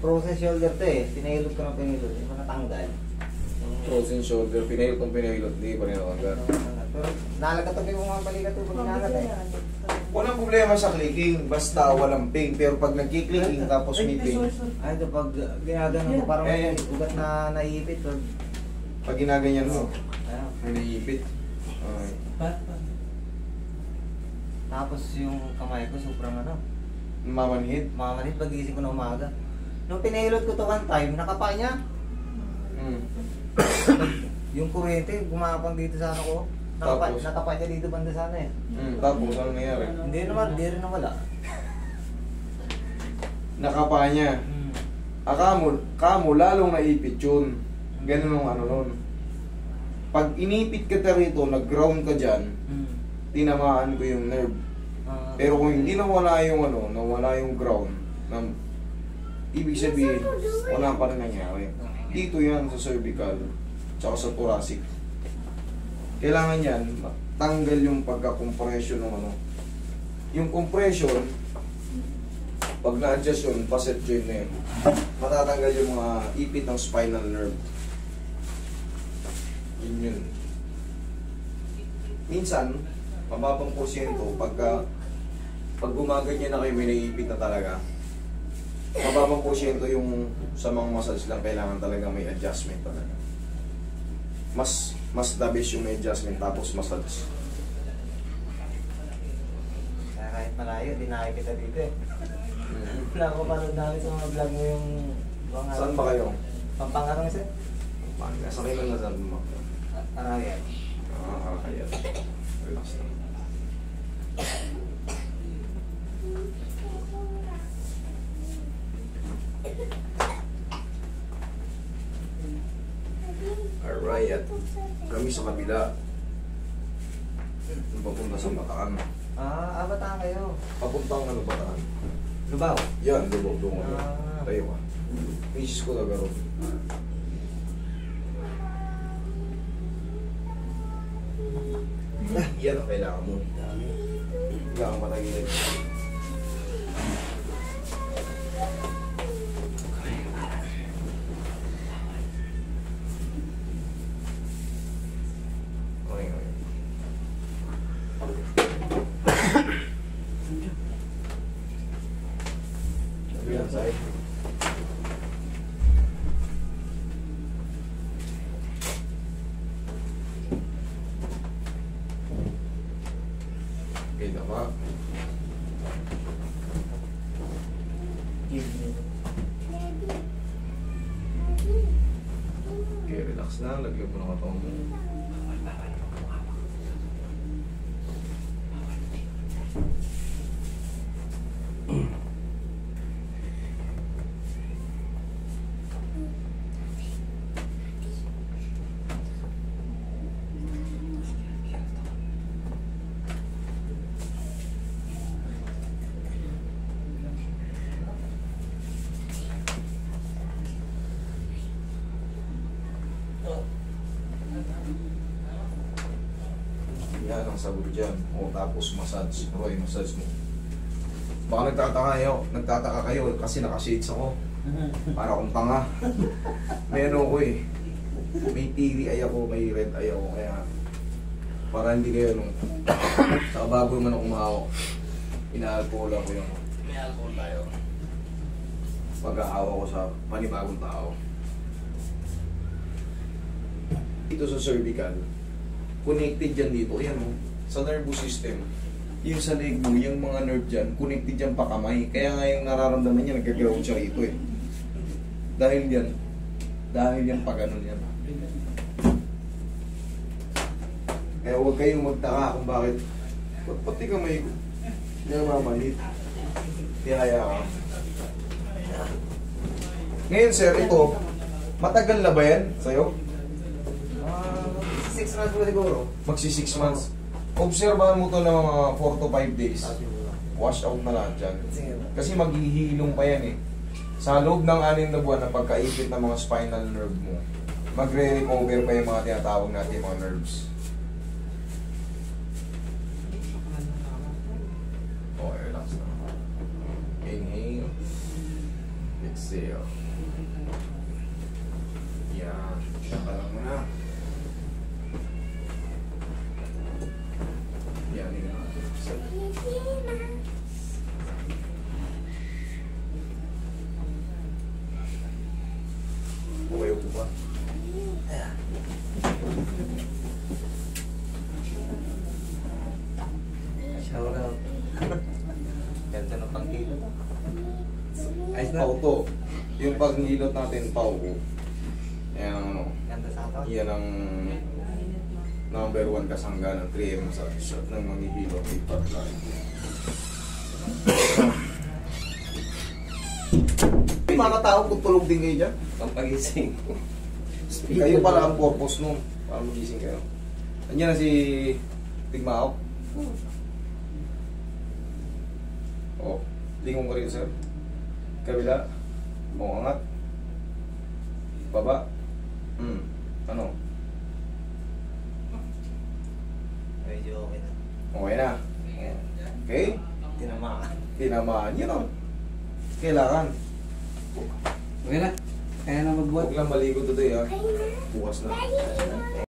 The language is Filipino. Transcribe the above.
frozen shoulder to eh. Pinahilot ko ng pinahilot. Hindi mo natanggal. Frozen shoulder, pinahilot kong pinahilot, hindi pa rin nakanggat. Pero nalagatobi mo mga balikat ito pag nagat eh. Walang problema sa clicking, basta walang ping. Pero pag nagki-clicking tapos may ping, Ay, ito pag ginagano mo parang may ugat na naiipit. pag ginaganyan mo, Ayan. may naiipit. Okay. Tapos yung kamay ko sobrang ano. Mamanhid. Mamanit pag-gising ko na umaga. Nung pinahilot ko to one time, nakapa niya. Yung kuryente, gumapang dito sa ano ko. Tapos? Nakapa niya dito banda sana eh. Tapos, ano nangyari? Hindi rin nawala. Nakapa niya. Kamo, lalong naipit yun. Ganun ang ano nun. Pag inipit ka rito, nag-ground ka dyan, tinamaan ko yung nerve. Pero kung hindi nawala yung ano, nawala yung ground, ibig sabihin, wala pa rin nangyari. Dito yan sa cervical, tsaka sa thoracic. Kailangan yan, tanggal yung pagka-compression ng ano. Yung compression, pag na-adjust yun, facet joint na yun, matatanggal yung mga ipit ng spinal nerve. Yun. Minsan, mababang porsyento, pag gumaganyan na kayo, may naiipit na talaga. Mababang porsyento yung sa mga massage lang, kailangan talaga may adjustment talaga. Mas the best yung may adjustment tapos massage. Kaya kahit malayo, dinahay kita dito eh. Nakapanood namin sa mga vlog mo yung mga... Saan ba kayo? Pampangarang isa? Pampanga. Sa kailan na saan mo? Arayan. Kaya. Relax lang. Alright. Kami sa kabila. Papunta sa Bataan. Bataan kayo. Papuntang ano Bataan? Lubao? Yan, lubog doon. Tayo ka. Misis ko na garo. Yan ang kailangan mo. Kailangan patagilid. Okay na ba? Okay, relax na. Lagyan mo ng katong mo. Yan ang sagot dyan. O tapos massage. Roy, massage mo. Baka nagtataka kayo kasi naka-shades ako. Para akong tanga. Meron ko eh. May TV ay ako, may red ay ako. Kaya para hindi kayo nung saka bago naman ako umahawak, ina-alcohol ako yung may alcohol tayo. Pag-aawa ko sa panibagong tao. Ito sa cervical, connected dyan dito, yan o, sa nervous system. Yung sa leg mo, yung mga nerve dyan, connected dyan pa kamay. Kaya nga yung nararamdaman niya, nagka-ground siya rito eh. Dahil yan pa ganun yan. Kaya huwag kayong magtaka kung bakit, pati kamay ko, namamanit. Tihaya ka. Ngayon sir, ito, matagal na ba yan sa'yo? 6 months po siguro. Magsi 6 months. Obserbahan mo to ng mga 4 to 5 days. Wash out na lahat dyan. Kasi maghihilong pa yan eh. Sa loob ng 6 na buwan na pagkaipit ng mga spinal nerve mo, magre-recover pa yung mga tinatawag natin mga nerves. Okay, relax na. Inhale. Exhale. Yan. Pinapalang mo na. Yan. Yan. Okay, upo ba? Shout out. Ganda ng pangkilo. Ayos na. Pauto. Yung paghilot natin, pauto. Yan ang ano. Ganda sa akin. Yan ang number 1 kasangga ng 3M massage at ng manghihilot with Parkline. May mga tao kung tulog din kayo dyan. Pampagising. Kayo pala ang purpose nun. Para magising kayo. Andiyan na si Tigmaok. Oh, lingon ka rin sir. Kabila. O, angat. Baba. Ano? Medyo okay na. Okay na. Okay? Tinamaan. Tinamaan. Yun o. Kailangan. Okay na. Kaya na magbuhat. Huwag lang maligo today ha. Bukas na.